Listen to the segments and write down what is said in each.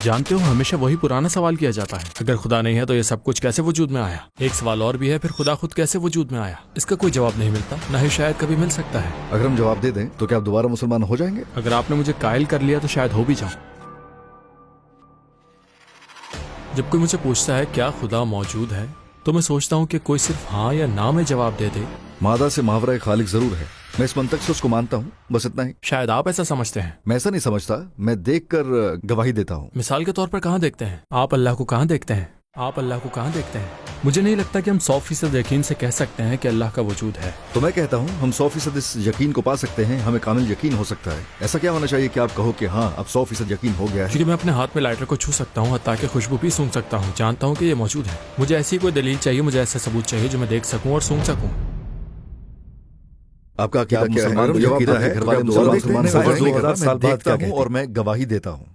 जानते हो, हमेशा वही पुराना सवाल किया जाता है, अगर खुदा नहीं है तो ये सब कुछ कैसे वजूद में आया। एक सवाल और भी है, फिर खुदा खुद कैसे वजूद में आया। इसका कोई जवाब नहीं मिलता, ना ही शायद कभी मिल सकता है। अगर हम जवाब दे दें तो क्या आप दोबारा मुसलमान हो जाएंगे? अगर आपने मुझे कायल कर लिया तो शायद हो भी जाऊं। जब कोई मुझे पूछता है क्या खुदा मौजूद है, तो मैं सोचता हूँ कि कोई सिर्फ हाँ या ना में जवाब दे दे। मादा से मावरा खालिक जरूर है, मैं इस मंतक से उसको मानता हूँ, बस इतना ही। शायद आप ऐसा समझते हैं। मैं ऐसा नहीं समझता, मैं देखकर गवाही देता हूँ। मिसाल के तौर पर कहाँ देखते हैं आप अल्लाह को? कहाँ देखते हैं आप अल्लाह को? कहाँ देखते हैं? मुझे नहीं लगता कि हम 100% यकीन से कह सकते हैं कि अल्लाह का वजूद है। तो मैं कहता हूँ हम 100% इस यकीन को पा सकते हैं, हमें कामिल यकीन हो सकता है। ऐसा क्या होना चाहिए कि आप कहो कि हाँ अब 100% यकीन हो गया है? क्योंकि मैं अपने हाथ में लाइटर को छू सकता हूँ, ताकि खुशबू भी सूंघ सकता हूँ, जानता हूँ कि ये मौजूद है। मुझे ऐसी कोई दलील चाहिए, मुझे ऐसा सबूत चाहिए जो मैं देख सकूँ और सूंघ सकूँ। आपका क्या है? घर वाले मुसलमान 2000 साल बाद क्या कहते हैं? और मैं गवाही देता हूँ।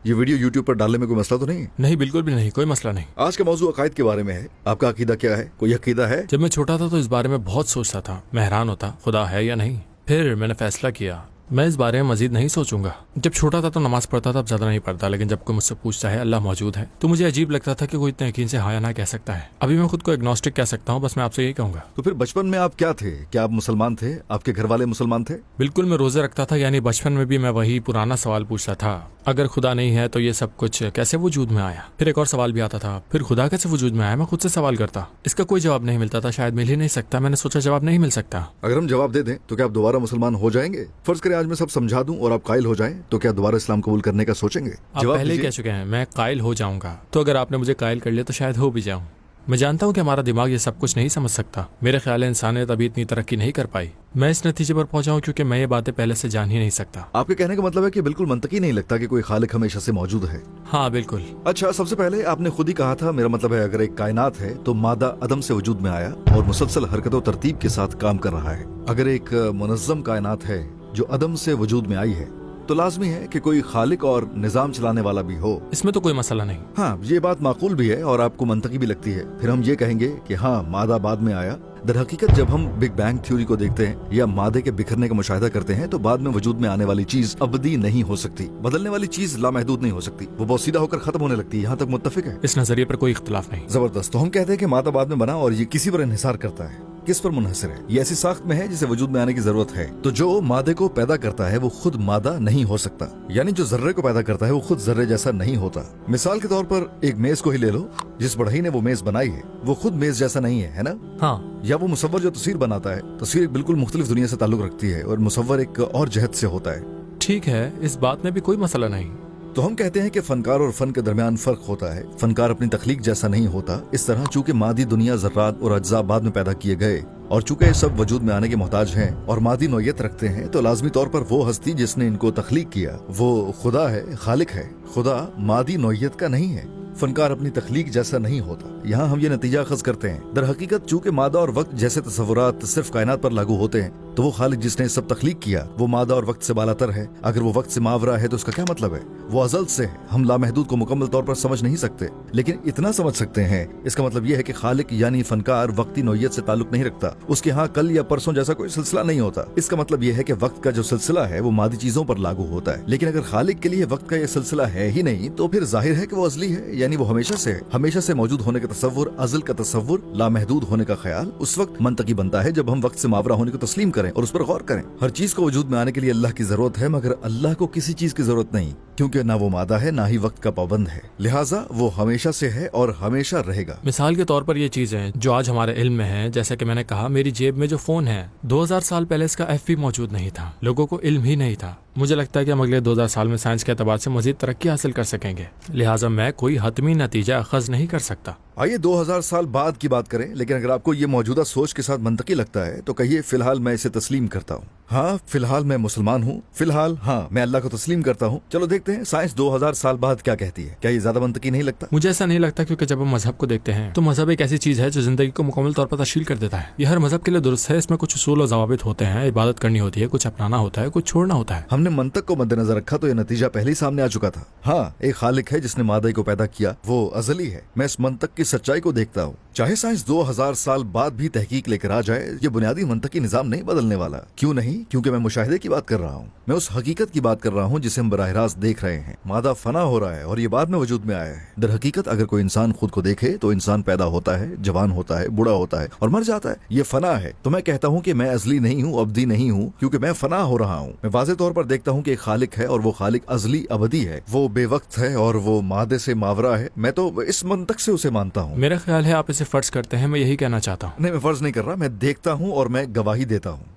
ये वीडियो YouTube पर डालने में कोई मसला तो नहीं? नहीं, बिल्कुल भी नहीं, कोई मसला नहीं। आज का मौजूद अकायद के बारे में है। आपका अकीदा क्या है? कोई अकीदा है? जब मैं छोटा था तो इस बारे में बहुत सोचता था, मैं हैरान होता खुदा है या नहीं। फिर मैंने फैसला किया मैं इस बारे में मजीद नहीं सोचूंगा। जब छोटा था तो नमाज पढ़ता था, अब ज्यादा नहीं पढ़ता, लेकिन जब कोई मुझसे पूछता है अल्लाह मौजूद है तो मुझे अजीब लगता था कि कोई इतने यकीन से हाँ या ना कह सकता है। अभी मैं खुद को एग्नोस्टिक कह सकता हूँ, बस मैं आपसे यही कहूंगा। तो फिर बचपन में आप क्या थे? क्या आप मुसलमान थे? आपके घर वाले मुसलमान थे? बिल्कुल, मैं रोजे रखता था, यानी बचपन में भी मैं वही पुराना सवाल पूछता था, अगर खुदा नहीं है तो ये सब कुछ कैसे वजूद में आया। फिर एक और सवाल भी आता था, फिर खुदा कैसे वजूद में आया। मैं खुद से सवाल करता, इसका कोई जवाब नहीं मिलता था, शायद मिल ही नहीं सकता। मैंने सोचा जवाब नहीं मिल सकता। अगर हम जवाब दे दें तो क्या आप दोबारा मुसलमान हो जाएंगे? फर्ज करें आज मैं सब समझा दूं और आप कायल हो जाएं, तो क्या दोबारा इस्लाम कबूल करने का सोचेंगे? आप पहले ही कह चुके हैं मैं कायल हो जाऊंगा, तो अगर आपने मुझे कायल कर लिया तो शायद हो भी जाऊं। मैं जानता हूं कि हमारा दिमाग ये सब कुछ नहीं समझ सकता। मेरे ख्याल है इंसानियत अभी इतनी तरक्की नहीं कर पाई। मैं इस नतीजे पर पहुंचा हूं क्योंकि मैं ये बातें पहले से जान ही नहीं सकता। आपके कहने का मतलब है कि बिल्कुल मंतकी नहीं लगता कि कोई खालिक हमेशा से मौजूद है? हाँ बिल्कुल। अच्छा, सबसे पहले आपने खुद ही कहा था, मेरा मतलब है अगर एक कायनात है तो मादा अदम से वजूद में आया और मुसलसल हरकत और तरतीब के साथ काम कर रहा है। अगर एक मुनज़्ज़म कायनात है जो अदम से वजूद में आई है तो लाजमी है कि कोई खालिक और निजाम चलाने वाला भी हो। इसमें तो कोई मसला नहीं। हाँ, ये बात माकूल भी है और आपको मंतकी भी लगती है। फिर हम ये कहेंगे कि हाँ मादा बाद में आया। दर हकीकत जब हम बिग बैंग थ्योरी को देखते हैं या मादे के बिखरने का मुशाहिदा करते हैं तो बाद में वजूद में आने वाली चीज अबदी नहीं हो सकती, बदलने वाली चीज लामहदूद नहीं हो सकती, वो बहुत सीधा होकर खत्म होने लगती है। यहाँ तक मुत्तफिक है? इस नजरिए पर कोई इख्तिलाफ नहीं। जबरदस्त। तो हम कहते हैं कि मादा बाद में बना और ये किसी पर इन्हिसार करता है। किस पर मुनहसर है? ये ऐसी साख्त में है जिसे वजूद में आने की जरूरत है। तो जो मादे को पैदा करता है वो खुद मादा नहीं हो सकता, यानी जो जर्रे को पैदा करता है वो खुद जर्रे जैसा नहीं होता। मिसाल के तौर पर एक मेज को ही ले लो, जिस बढ़ई ने वो मेज बनाई है वो खुद मेज जैसा नहीं है ना? हाँ। या वो मुसव्वर जो तस्वीर बनाता है, तस्वीर एक बिल्कुल मुख्तलिफ दुनिया से ताल्लुक रखती है और मुसव्वर एक और जहत से होता है। ठीक है, इस बात में भी कोई मसला नहीं। तो हम कहते हैं कि फनकार और फन के दरमियान फर्क होता है। फनकार अपनी तख्लीक जैसा नहीं होता। इस तरह चूंकि मादी दुनिया ज़र्रात और अज्जा बाद में पैदा किए गए और चूंकि ये सब वजूद में आने के मोहताज हैं और मादी नौयत रखते हैं, तो लाजमी तौर पर वो हस्ती जिसने इनको तख्लीक किया वो खुदा है, खालिक है। खुदा मादी नौयत का नहीं है। फनकार अपनी तख्लीक जैसा नहीं होता। यहाँ हम ये नतीजा अखज़ करते हैं, दर हकीकत चूंकि मादा और वक्त जैसे तसव्वुरात सिर्फ कायनात पर लागू होते हैं, तो वो खालिक जिसने सब तख्लीक किया वो मादा और वक्त से बालातर है। अगर वो वक्त से मावरा है तो उसका क्या मतलब है? वो अज़ल से है। हम लामहदूद को मुकम्मल तौर पर समझ नहीं सकते, लेकिन इतना समझ सकते हैं, इसका मतलब यह है कि खालिक यानी फनकार वक्ती नौयत से ताल्लुक नहीं रखता। उसके यहाँ कल या परसों जैसा कोई सिलसिला नहीं होता। इसका मतलब यह है कि वक्त का जो सिलसिला है वो मादी चीजों पर लागू होता है। लेकिन अगर खालिक के लिए वक्त का यह सिलसिला है ही नहीं, तो फिर जाहिर है कि वो अजली है, यानी वो हमेशा से है। हमेशा से मौजूद होने का तसव्वुर, अज़ल का तसव्वुर, लामहदूद होने का ख्याल उस वक्त मंतकी बनता है जब हम वक्त से मावरा होने को तस्लीम करें और उस पर गौर करें। हर चीज को वजूद में आने के लिए अल्लाह की जरूरत है, मगर अल्लाह को किसी चीज की जरूरत नहीं, क्योंकि ना वो मादा है ना ही वक्त का पाबंद है, लिहाजा वो हमेशा से है और हमेशा रहेगा। मिसाल के तौर पर ये चीजें जो आज हमारे इल्म में है, जैसे कि मैंने कहा मेरी जेब में जो फोन है, 2000 साल पहले इसका एफ मौजूद नहीं था, लोगों को इल्म ही नहीं था। मुझे लगता है कि हम अगले 2000 साल में साइंस के एतबार से मजीद तरक्की हासिल कर सकेंगे, लिहाजा मैं कोई हतमी नतीजा अखज़ नहीं कर सकता। आइए 2000 साल बाद की बात करें, लेकिन अगर आपको ये मौजूदा सोच के साथ मंतकी लगता है तो कहिए फिलहाल मैं इसे तस्लीम करता हूँ। हाँ, फिलहाल मैं मुसलमान हूँ, फिलहाल हाँ मैं अल्लाह को तस्लीम करता हूँ। चलो देखते हैं साइंस 2000 साल बाद क्या कहती है। क्या ये ज्यादा मंतकी नहीं लगता? मुझे ऐसा नहीं लगता, क्योंकि जब हम मजहब को देखते हैं तो मजहब एक ऐसी चीज है जो जिंदगी को मुकम्मल तौर पर तश्कील कर देता है। ये हर मजहब के लिए दुरुस्त है। इसमें कुछ उसूल और ज़वाबित होते हैं, इबादत करनी होती है, कुछ अपनाना होता है, कुछ छोड़ना होता है। हमने मंतक को मद्देनजर रखा तो ये नतीजा पहले ही सामने आ चुका था। हाँ, एक खालिक है जिसने मादे को पैदा किया, वो अजली है। मैं इस मंतक की सच्चाई को देखता हूँ। चाहे साइंस 2000 साल बाद भी तहकीक लेकर आ जाए, ये बुनियादी मंतकी निजाम नहीं बदलने वाला। क्यों नहीं? नहीं, क्योंकि मैं मुशाहिदे की बात कर रहा हूँ। मैं उस हकीकत की बात कर रहा हूँ जिसे हम बराह रास्त देख रहे हैं। मादा फना हो रहा है और ये बाद में वजूद में आया है। दर हकीकत अगर कोई इंसान खुद को देखे तो इंसान पैदा होता है, जवान होता है, बूढ़ा होता है और मर जाता है। ये फना है। तो मैं कहता हूँ कि मैं अजली नहीं हूँ, अबदी नहीं हूँ, क्योंकि मैं फना हो रहा हूँ। मैं वाज़ेह तौर पर देखता हूँ कि एक खालिक है और वो खालिक अजली अबदी है, वो बेवक्त है और वो मादे से मावरा है। मैं तो इस मंतक से उसे मानता हूँ। मेरा ख्याल है आप इसे फर्ज करते हैं, मैं यही कहना चाहता हूँ। नहीं, मैं फर्ज नहीं कर रहा, मैं देखता हूँ और मैं गवाही देता हूँ।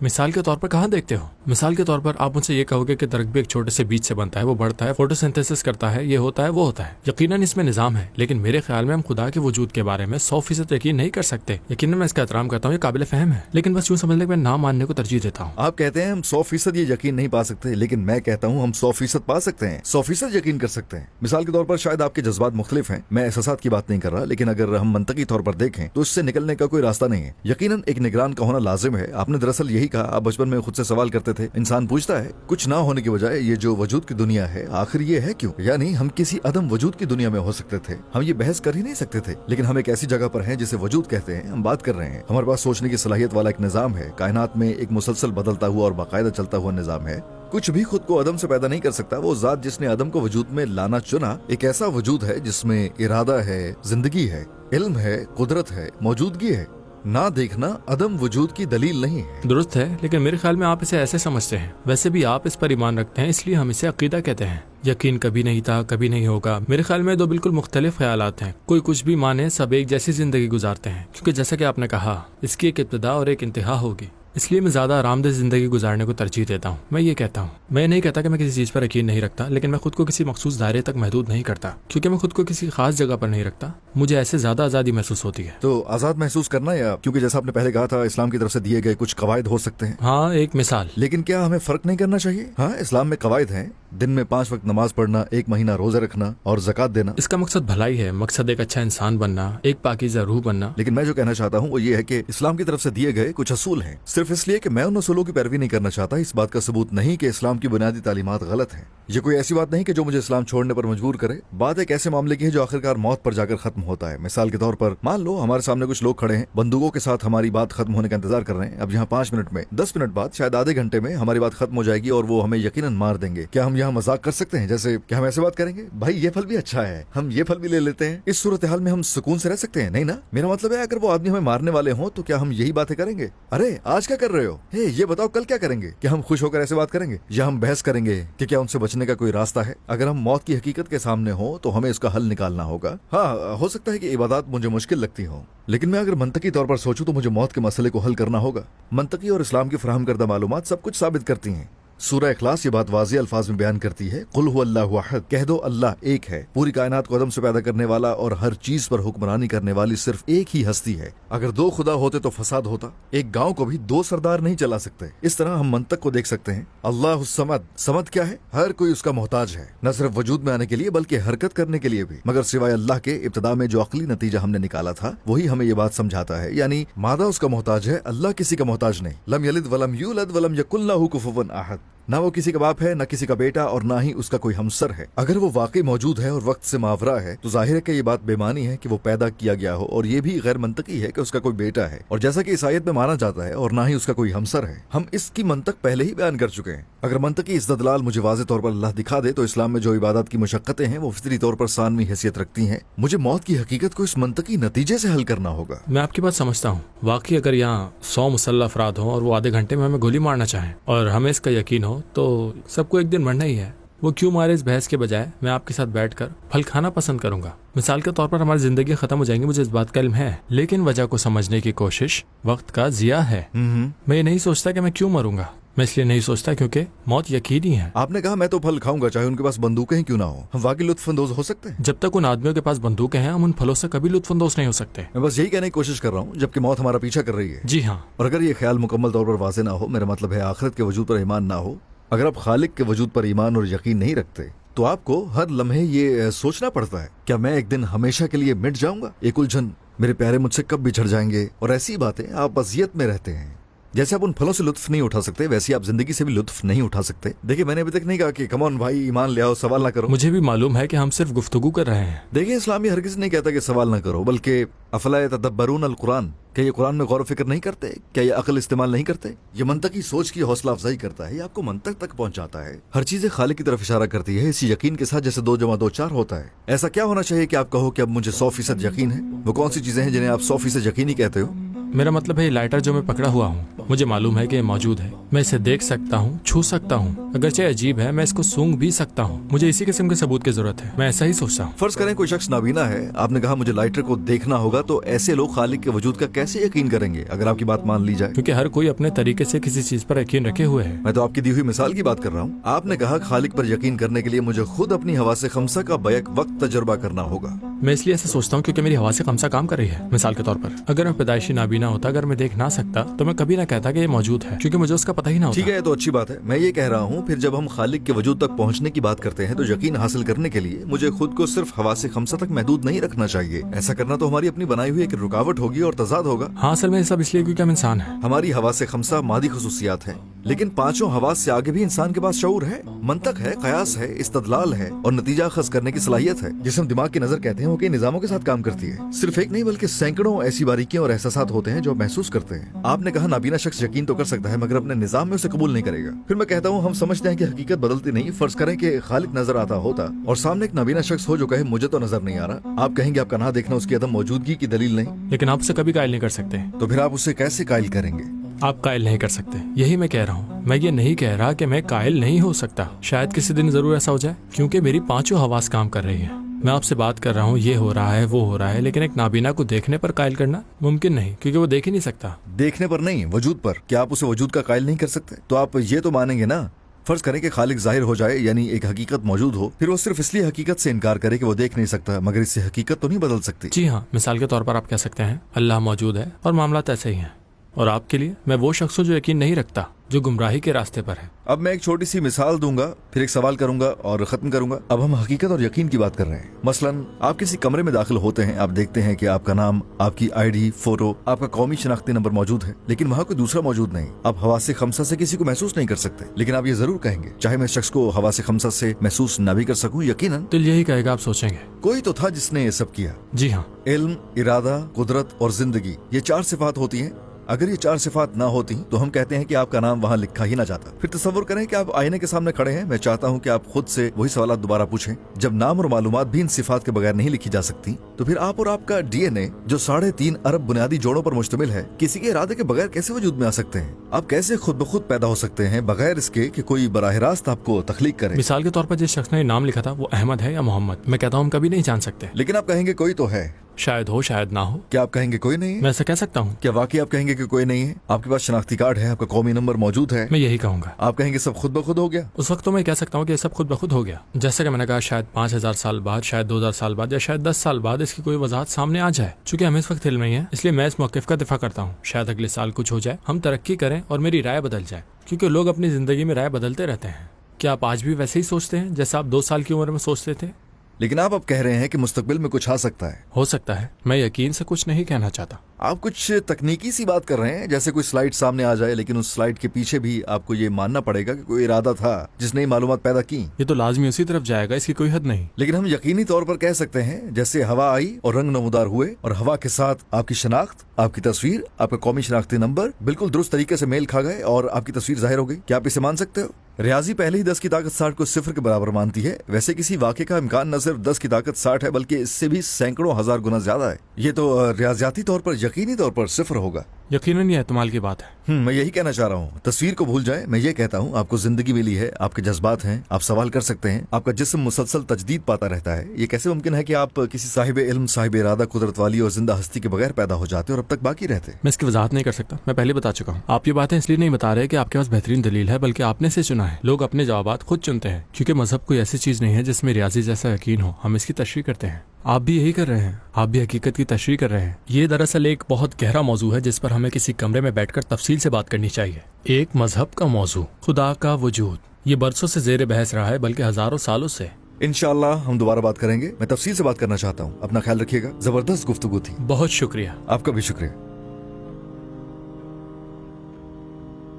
मिसाल के तौर पर कहाँ देखते हो? मिसाल के तौर पर आप मुझसे ये कहोगे कि दरख्त भी एक छोटे से बीज से बनता है, वो बढ़ता है, फोटोसिंथेसिस करता है, ये होता है, वो होता है। यकीनन इसमें निजाम है, लेकिन मेरे ख्याल में हम खुदा के वजूद के बारे में 100% यकीन नहीं कर सकते। यकीनन मैं इसका एहतराम करता हूँ, ये काबिल फहम है, लेकिन बस यूँ समझ लें कि मैं ना मानने को तरजीह देता हूँ। आप कहते हैं हम 100% ये यकीन नहीं पा सकते, लेकिन मैं कहता हूँ हम 100% पा सकते हैं, 100% यकीन कर सकते हैं। मिसाल के तौर पर शायद आपके जज्बात मुख्तलिफ हैं, मैं एहसासात की बात नहीं कर रहा, लेकिन अगर हम मंतकी तौर पर देखें तो इससे निकलने का कोई रास्ता नहीं है। यकीनन एक निगरान का होना लाजिम है। आपने दरअसल यही कहा, आप बचपन में खुद से सवाल करते थे। इंसान पूछता है कुछ ना होने की बजाय ये जो वजूद की दुनिया है आखिर ये है क्यों? यानी हम किसी अदम वजूद की दुनिया में हो सकते थे, हम ये बहस कर ही नहीं सकते थे, लेकिन हम एक ऐसी जगह पर हैं जिसे वजूद कहते हैं। हम बात कर रहे हैं, हमारे पास सोचने की सलाहियत वाला एक निजाम है। कायनात में एक मुसलसल बदलता हुआ और बाकायदा चलता हुआ निजाम है। कुछ भी खुद को अदम से पैदा नहीं कर सकता। वो जात जिसने अदम को वजूद में लाना चुना एक ऐसा वजूद है जिसमें इरादा है, जिंदगी है, इल्म है, कुदरत है, मौजूदगी है। ना देखना अदम वजूद की दलील नहीं है। दुरुस्त है, लेकिन मेरे ख्याल में आप इसे ऐसे समझते हैं। वैसे भी आप इस पर ईमान रखते हैं, इसलिए हम इसे अकीदा कहते हैं। यकीन कभी नहीं था, कभी नहीं होगा। मेरे ख्याल में दो बिल्कुल मुख्तलिफ ख्यालात हैं। कोई कुछ भी माने, सब एक जैसी जिंदगी गुजारते हैं, क्योंकि जैसा कि आपने कहा इसकी एक इब्तिदा और एक इंतहा होगी। इसलिए मैं ज्यादा आरामदेह जिंदगी गुजारने को तरजीह देता हूँ। मैं ये कहता हूँ, मैं नहीं कहता कि मैं किसी चीज पर यकीन नहीं रखता, लेकिन मैं खुद को किसी मखसूस दायरे तक महदूद नहीं करता, क्योंकि मैं खुद को किसी खास जगह पर नहीं रखता। मुझे ऐसे ज्यादा आजादी महसूस होती है। तो आजाद महसूस करना, या क्योंकि जैसा आपने पहले कहा था इस्लाम की तरफ से दिए गए कुछ कवायद हो सकते हैं। हाँ, एक मिसाल। लेकिन क्या हमें फर्क नहीं करना चाहिए? हाँ, इस्लाम में कवायद हैं, दिन में 5 वक्त नमाज पढ़ना, 1 महीना रोजे रखना और ज़कात देना। इसका मकसद भलाई है, मकसद एक अच्छा इंसान बनना, एक पाकीज़ा रूह बनना। लेकिन मैं जो कहना चाहता हूँ वो ये है कि इस्लाम की तरफ से दिए गए कुछ असूल हैं। सिर्फ इसलिए कि मैं उन असूलों की पैरवी नहीं करना चाहता, इस बात का सबूत नहीं कि इस्लाम की बुनियादी तालीमात गलत हैं। ये कोई ऐसी बात नहीं कि जो मुझे इस्लाम छोड़ने पर मजबूर करे। बात एक ऐसे मामले की है जो आखिरकार मौत पर जाकर खत्म होता है। मिसाल के तौर पर मान लो हमारे सामने कुछ लोग खड़े हैं, बंदूकों के साथ हमारी बात खत्म होने का इंतजार कर रहे हैं। अब यहाँ 5 मिनट में, 10 मिनट बाद, शायद आधे घंटे में हमारी बात खत्म हो जाएगी और वो हमें यकीनन मार देंगे। क्या हम यहाँ मजाक कर सकते हैं? जैसे क्या हम ऐसे बात करेंगे, भाई ये फल भी अच्छा है, हम ये फल भी ले लेते हैं? इस सूरत हाल में हम सुकून से रह सकते हैं? नहीं ना। मेरा मतलब है अगर वो आदमी हमें मारने वाले हों तो क्या हम यही बातें करेंगे? अरे आज क्या कर रहे हो, ये बताओ कल क्या करेंगे? क्या हम खुश होकर ऐसे बात करेंगे, या हम बहस करेंगे कि क्या उनसे बचने का कोई रास्ता है? अगर हम मौत की हकीकत के सामने हो तो हमें इसका हल निकालना होगा। हाँ, हो सकता है कि इबादत मुझे मुश्किल लगती हो, लेकिन मैं अगर मंतकी तौर पर सोचूं तो मुझे मौत के मसले को हल करना होगा। मंतकी और इस्लाम की फराहम करदा मालूमात सब कुछ साबित करती हैं। सूरह इखलास ये बात वाज़ेह अल्फाज में बयान करती है, कुल हु अल्लाहु अहद, कह दो अल्लाह एक है। पूरी कायनात को अदम से पैदा करने वाला और हर चीज पर हुक्मरानी करने वाली सिर्फ एक ही हस्ती है। अगर 2 खुदा होते तो फसाद होता। एक गांव को भी 2 सरदार नहीं चला सकते। इस तरह हम मंतक को देख सकते हैं। अल्लाह समद, समद क्या है? हर कोई उसका मोहताज है, न सिर्फ वजूद में आने के लिए बल्कि हरकत करने के लिए भी। मगर सिवाय अल्लाह के इब्तिदा में जो अकली नतीजा हमने निकाला था वही हमें ये बात समझाता है, यानी मादा उसका मोहताज है, अल्लाह किसी का मोहताज नहीं। लम यलिद वलम यूलद वलम यकुल लहू कुफुवन अहद। ना वो किसी का बाप है, ना किसी का बेटा, और ना ही उसका कोई हमसर है। अगर वो वाकई मौजूद है और वक्त से मावरा है तो जाहिर है कि ये बात बेमानी है कि वो पैदा किया गया हो, और ये भी गैर मंतकी है कि उसका कोई बेटा है, और जैसा कि इस आयत में माना जाता है, और ना ही उसका कोई हमसर है। हम इसकी मंतक पहले ही बयान कर चुके हैं। अगर मंतकी इस्तदलाल मुझे वाज़ेह तौर पर अल्लाह दिखा दे तो इस्लाम में जो इबादत की मुशक्कतें हैं वो फितरी तौर पर सानवी हैसियत रखती हैं। मुझे मौत की हकीकत को इस मंतकी नतीजे से हल करना होगा। मैं आपकी बात समझता हूँ। वाकई अगर यहाँ 100 मुसल्लह अफराद हो और वो आधे घंटे में हमें गोली मारना चाहें और हमें इसका यकीन हो तो सबको एक दिन मरना ही है। वो क्यों मारे, इस बहस के बजाय मैं आपके साथ बैठकर फल खाना पसंद करूंगा। मिसाल के तौर पर हमारी जिंदगी खत्म हो जाएंगी, मुझे इस बात का इल्म है, लेकिन वजह को समझने की कोशिश वक्त का जिया है। मैं ये नहीं सोचता कि मैं क्यों मरूंगा। मैं इसलिए नहीं सोचता क्योंकि मौत यकीनी है। आपने कहा मैं तो फल खाऊंगा चाहे उनके पास बंदूकें ही क्यों ना हो। हम वाकई लुत्फानंदोज हो सकते हैं। जब तक उन आदमियों के पास बंदूकें हैं हम उन फलों से कभी लुत्फानंदोज नहीं हो सकते। मैं बस यही कहने की कोशिश कर रहा हूँ, जबकि मौत हमारा पीछा कर रही है। जी हाँ। और अगर ये ख्याल मुकम्मल तौर पर वाज़ेह ना हो, मेरा मतलब है आखिरत के वजूद पर ईमान ना हो, अगर आप खालिक के वजूद पर ईमान और यकीन नहीं रखते तो आपको हर लम्हे ये सोचना पड़ता है, क्या मैं एक दिन हमेशा के लिए मिट जाऊंगा? एक उलझन, मेरे प्यारे मुझसे कब बिछड़ जाएंगे, और ऐसी बातें आप अज़ियत में रहते हैं। जैसे आप उन फलों से लुत्फ नहीं उठा सकते, वैसे आप जिंदगी से भी लुत्फ नहीं उठा सकते। देखिए, मैंने अभी तक नहीं कहा कि कम ऑन भाई ईमान ले आओ, सवाल ना करो। मुझे भी मालूम है कि हम सिर्फ गुफ्तगू कर रहे हैं। देखिए, इस्लामी हर किसी नहीं कहता कि सवाल ना करो, बल्कि अफला यतदब्बरून अल कुरान, क्या ये कुरान में गौर फिक्र नहीं करते? क्या ये अकल इस्तेमाल नहीं करते? ये मंतकी सोच की हौसला अफजाई करता है, ये आपको मंतक तक पहुंचाता है। हर चीजें खालिक की तरफ इशारा करती है, इसी यकीन के साथ जैसे 2 + 2 4 होता है। ऐसा क्या होना चाहिए कि आप कहो कि अब मुझे 100% यकीन है? वो कौन सी चीजें हैं जिन्हें आप 100% यकीनी कहते हो? मेरा मतलब है ये लाइटर जो मैं पकड़ा हुआ हूँ, मुझे मालूम है कि ये मौजूद है। मैं इसे देख सकता हूँ, छू सकता हूँ, अगरचे अजीब है मैं इसको सूंघ भी सकता हूँ। मुझे इसी किस्म के सबूत की जरूरत है। मैं ऐसा ही सोचता हूँ। फर्ज करें कोई शख्स नाबीना है, आपने कहा मुझे लाइटर को देखना होगा, तो ऐसे लोग खालिक के वजूद का कैसे यकीन करेंगे अगर आपकी बात मान ली जाए? क्योंकि हर कोई अपने तरीके से किसी चीज पर यकीन रखे हुए है। मैं तो आपकी दी हुई मिसाल की बात कर रहा हूँ। आपने कहा खालिक पर यकीन करने के लिए मुझे खुद अपनी हवासे खमसा का बैक वक्त तजुर्बा करना होगा। मैं इसलिए ऐसा सोचता हूँ क्योंकि मेरी हवा से खमसा काम कर रही है। मिसाल के तौर पर अगर मैं पैदाइशी नाबीना होता, अगर मैं देख ना सकता, तो मैं कभी ना कहता कि ये मौजूद है, क्योंकि मुझे उसका पता ही ना होता। ठीक है, तो अच्छी बात है। मैं ये कह रहा हूँ, फिर जब हम खालिक के वजूद तक पहुँचने की बात करते हैं तो यकीन हासिल करने के लिए मुझे खुद को सिर्फ हवासे खमसा तक महदूद नहीं रखना चाहिए। ऐसा करना तो हमारी अपनी बनाई हुई एक रुकावट होगी और तजाद होगा। हाँ, असल में ये सब इसलिए क्योंकि हम इंसान हैं। हमारी हवासे खमसा मादी खसूसियात है, लेकिन 5 हवास से आगे भी इंसान के पास शऊर है, मंतक है, कयास है, इस्तदलाल है और नतीजा अखज़ करने की सलाहियत है, जिसे हम दिमाग की नजर कहते हैं। वो कई निजामों के साथ काम करती है। सिर्फ एक नहीं बल्कि सैकड़ों ऐसी बारीकियां और एहसासात होते हैं जो आप महसूस करते हैं। आपने कहा नाबीना शख्स यकीन तो कर सकता है मगर अपने निजाम में उसे कबूल नहीं करेगा। फिर मैं कहता हूँ हम समझते हैं कि हकीकत बदलती नहीं। फर्ज करें कि खालिक नजर आता होता और सामने एक नाबीना शख्स हो जो कहे मुझे तो नजर नहीं आ रहा, आप कहेंगे आपका ना देखना उसकी अदम मौजूदगी की दलील नहीं। लेकिन आप उसे कभी कायल नहीं कर सकते। तो फिर आप उसे कैसे कायल करेंगे? आप कायल नहीं कर सकते, यही मैं कह रहा हूँ। मैं ये नहीं कह रहा कि मैं कायल नहीं हो सकता। शायद किसी दिन जरूर ऐसा हो जाए, क्योंकि मेरी 5 हवास काम कर रही है। मैं आपसे बात कर रहा हूँ, ये हो रहा है, वो हो रहा है, लेकिन एक नाबीना को देखने पर कायल करना मुमकिन नहीं, क्योंकि वो देख ही नहीं सकता। देखने पर नहीं, वजूद पर। क्या आप उसे वजूद का कायल नहीं कर सकते? तो आप ये तो मानेंगे ना, फर्ज करें कि खालिक जाहिर हो जाए, यानी एक हकीकत मौजूद हो, फिर वो सिर्फ इसलिए हकीकत से इनकार करे कि वो देख नहीं सकता, मगर इससे हकीकत तो नहीं बदल सकती। जी हाँ, मिसाल के तौर पर आप कह सकते हैं अल्लाह मौजूद है और मामलात ऐसे ही हैं। और आपके लिए मैं वो शख्स हूँ जो यकीन नहीं रखता, जो गुमराही के रास्ते पर है। अब मैं एक छोटी सी मिसाल दूंगा, फिर एक सवाल करूंगा और खत्म करूंगा। अब हम हकीकत और यकीन की बात कर रहे हैं। मसलन आप किसी कमरे में दाखिल होते हैं, आप देखते हैं कि आपका नाम, आपकी आईडी, फोटो, आपका कौमी शनाख्ती नंबर मौजूद है, लेकिन वहाँ कोई दूसरा मौजूद नहीं। आप हवासे खमसा से किसी को महसूस नहीं कर सकते, लेकिन आप ये जरूर कहेंगे, चाहे मैं इस शख्स को हवासे खमसा से महसूस न भी कर सकूं, यकीनन दिल यही कहेगा, आप सोचेंगे कोई तो था जिसने ये सब किया। जी हाँ, इल्म, इरादा, कुदरत और जिंदगी, ये 4 सिफात होती हैं। अगर ये 4 सिफात ना होती तो हम कहते हैं कि आपका नाम वहाँ लिखा ही ना जाता। फिर तसव्वुर करें कि आप आईने के सामने खड़े हैं। मैं चाहता हूँ कि आप खुद से वही सवाल दोबारा पूछें। जब नाम और मालूमात भी इन सिफात के बगैर नहीं लिखी जा सकती, तो फिर आप और आपका डीएनए जो 3.5 अरब बुनियादी जोड़ों पर मुश्तमिल है, किसी के इरादे के बगैर कैसे वजूद में आ सकते हैं? आप कैसे खुद ब खुद पैदा हो सकते हैं बगैर इसके कि कोई बराह रास्त आपको तख्लीक करे? मिसाल के तौर पर जिस शख्स ने नाम लिखा था वो अहमद है या मोहम्मद, मैं कहता हूँ हम कभी नहीं जान सकते। लेकिन आप कहेंगे कोई तो है। शायद हो, शायद ना हो। क्या आप कहेंगे कोई नहीं है? मैं ऐसा कह सकता हूँ। क्या वाकई आप कहेंगे कि कोई नहीं है? आपके पास शनाख्ती कार्ड है, आपका कौमी नंबर मौजूद है। मैं यही कहूंगा। आप कहेंगे सब खुद ब खुद हो गया? उस वक्त तो मैं कह सकता हूँ कि सब खुद ब खुद हो गया। जैसा कि मैंने कहा, शायद 5000 साल बाद, शायद 2000 साल बाद, या शायद 10 साल बाद इसकी कोई वजाहत सामने आ जाए। चूंकि हम इस वक्त इल्म में ही हैं, इसलिए मैं इस मौक़िफ़ का दिफा करता हूँ। शायद अगले साल कुछ हो जाए, हम तरक्की करें और मेरी राय बदल जाए, क्योंकि लोग अपनी जिंदगी में राय बदलते रहते हैं। क्या आप आज भी वैसे ही सोचते हैं जैसा आप 2 साल की उम्र में सोचते थे? लेकिन आप अब कह रहे हैं कि मुस्तकबिल में कुछ आ सकता है। हो सकता है। मैं यकीन से कुछ नहीं कहना चाहता। आप कुछ तकनीकी सी बात कर रहे हैं, जैसे कोई स्लाइड सामने आ जाए, लेकिन उस स्लाइड के पीछे भी आपको ये मानना पड़ेगा कि कोई इरादा था जिसने ये मालूमात पैदा की। ये तो लाजमी उसी तरफ जाएगा, इसकी कोई हद नहीं। लेकिन हम यकीनी तौर पर कह सकते हैं जैसे हवा आई और रंग नमूदार हुए, और हवा के साथ आपकी शनाख्त, आपकी तस्वीर, आपका कौमी शनाख्ती नंबर बिल्कुल दुरुस्त तरीके से मेल खा गए और आपकी तस्वीर जाहिर हो गई। क्या आप इसे मान सकते हो? रियाजी पहले ही 10 की ताकत 60 को 0 के बराबर मानती है। वैसे किसी वाक़े का इम्कान न सिर्फ 10 की ताकत 60 है, बल्कि इससे भी सैकड़ों हजार गुना ज्यादा है। ये तो रियाजियाती तौर पर, यकीनी तौर पर 0 होगा। यकीनन ये एहतमाल की बात है। मैं यही कहना चाह रहा हूँ, तस्वीर को भूल जाए। मैं ये कहता हूँ आपको जिंदगी मिली है, आपके जज्बात हैं, आप सवाल कर सकते हैं, आपका जिस्म मुसलसल तजदीद पाता रहता है। ये कैसे मुमकिन है कि आप किसी साहिब इल्म, साहिब इरादा, कुदरत वाली और जिंदा हस्ती के बगैर पैदा हो जाते और अब तक बाकी रहते? मैं इसकी वजाहत नहीं कर सकता, मैं पहले बता चुका हूँ। आप ये बातें इसलिए नहीं बता रहे कि आपके पास बेहतरीन दलील है, बल्कि आपने से चुना है। लोग अपने जवाबात खुद चुनते हैं, क्योंकि मजहब कोई ऐसी चीज नहीं है जिसमें रियाजी जैसा यकीन हो। हम इसकी तशरीह करते हैं। आप भी यही कर रहे हैं, आप भी हकीकत की तशरीह कर रहे हैं। ये दरअसल एक बहुत गहरा मौजू है जिस पर हमें किसी कमरे में बैठकर तफसील से बात करनी चाहिए। एक मजहब का मौजू, खुदा का वजूद, ये बरसों से जेर बहस रहा है, बल्कि हजारों सालों से। इंशाअल्लाह हम दोबारा बात करेंगे। मैं तफसील से बात करना चाहता हूँ। अपना ख्याल रखिएगा। जबरदस्त गुफ्तगू थी। बहुत शुक्रिया। आपका भी शुक्रिया।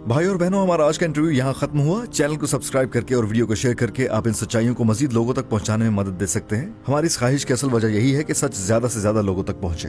भाई और बहनों, हमारा आज का इंटरव्यू यहाँ खत्म हुआ। चैनल को सब्सक्राइब करके और वीडियो को शेयर करके आप इन सच्चाइयों को मजीद लोगों तक पहुँचाने में मदद दे सकते हैं। हमारी इस ख्वाहिश की असल वजह यही है कि सच ज्यादा से ज्यादा लोगों तक पहुँचे।